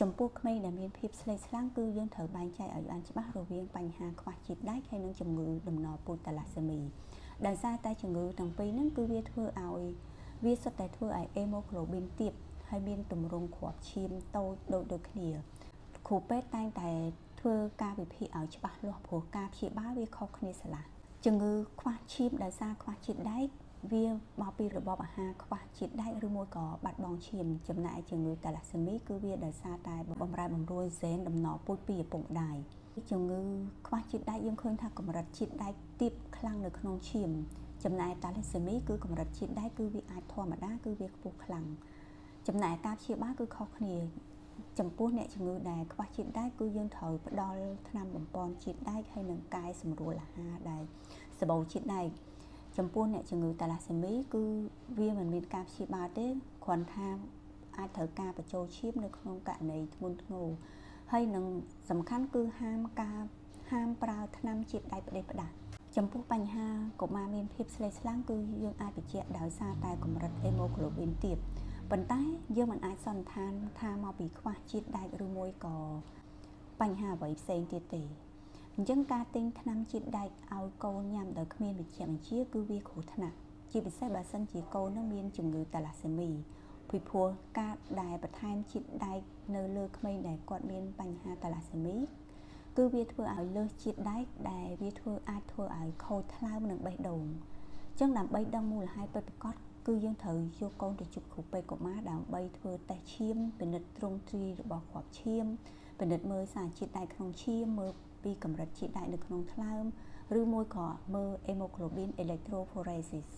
ចំពោះក្មេងដែលមានភាពស្លេកស្លាំងគឺយើងត្រូវបែងចែកឲ្យបានច្បាស់រវាងបញ្ហាខ្វះជាតិដែកហើយនិងជំងឺដំណពូជតាឡាសេមីដោយសារតែជំងឺទាំងពីរហ្នឹងគឺវាធ្វើឲ្យវាសុទ្ធតែធ្វើឲ្យ hemoglobin ទាបហើយមានទម្រង់គ្រាប់ឈាមតូចដូចគ្នាគ្រូពេទ្យតែងតែធ្វើការវិភាគឲ្យច្បាស់លាស់ព្រោះការព្យាបាលវាខុសគ្នាស្រឡះជំងឺខ្វះឈាមដោយសារខ្វះជាតិដែកវាមកពីរបបអាហារខ្វះជាតិដែកឬមួយក៏បាត់បង់ឈាមចំណែកជំងឺតាឡាសេមីគឺវាដោយសារតែបំរែបំរួលហ្សែនដំណពូជពីឪពុកម្ដាយជំងឺខ្វះជាតិដែកយើងឃើញថាកម្រិតជាតិដែកទាបខ្លាំងនៅក្នុងឈាមចំណែកតាឡាសេមីគឺកម្រិតជាតិដែកគឺវាអាចធម្មតាគឺវាខ្ពស់ខ្លាំងចំណែកការព្យាបាលគឺខុសគ្នាចំពោះអ្នកជំងឺដែលខ្វះជាតិដែកគឺយើងត្រូវផ្ដល់ថ្នាំបំប៉នជាតិដែកហើយនឹងកែសម្រួលអាហារដែលសបូរជាតិដែកចំពោះអ្នកជំងឺតាឡាសេមីគឺវាមិនមានការព្យាបាលទេគ្រាន់ថាអាចត្រូវការបញ្ចូលឈាមនៅក្នុងករណីធ្ងន់ធ្ងរហើយនឹងសំខាន់គឺហាមប្រើថ្នាំជាតិដែកផ្ដេសផ្ដាស់ចំពោះបញ្ហាកុមារមានភាពស្លេកស្លាំងគឺយើងអាចបញ្ជាក់ដោយសារតែកម្រិត hemoglobin ទាបប៉ុន្តែយើងមិនអាចសន្និដ្ឋានថាមកពីខ្វះជាតិដែកឬមួយក៏បញ្ហាអ្វីផ្សេងទៀតទេអញ្ចឹងការទិញថ្នាំជាតិដែកឲ្យកូនញ៉ាំដោយគ្មានវិជ្ជាបញ្ជាគឺវាគ្រោះថ្នាក់ជាពិសេសបើសិនជាកូននឹងមានជំងឺតាឡាសេមីពីព្រោះការដែលបន្ថែមជាតិដែកនៅលើក្មេងដែលគាត់មានបញ្ហាតាឡាសេមីគឺវាធ្វើឲ្យលើសជាតិដែកដែលវាអាចធ្វើឲ្យខូចថ្លើមនិងបេះដូងអញ្ចឹងដើម្បីដឹងមូលហេតុពិតប្រាកដគឺយើងត្រូវយកកូនទៅជួបគ្រូពេទ្យកុមារដើម្បីធ្វើតេស្តឈាមពិនិត្យទ្រង់ទ្រាយរបស់គ្រាប់ឈាមពិនិត្យមើលសារជាតិដែកក្នុងឈាមមើលពីកម្រិតជាតិដែកនៅក្នុងថ្លើមឬមួយក៏មើល hemoglobin electrophoresis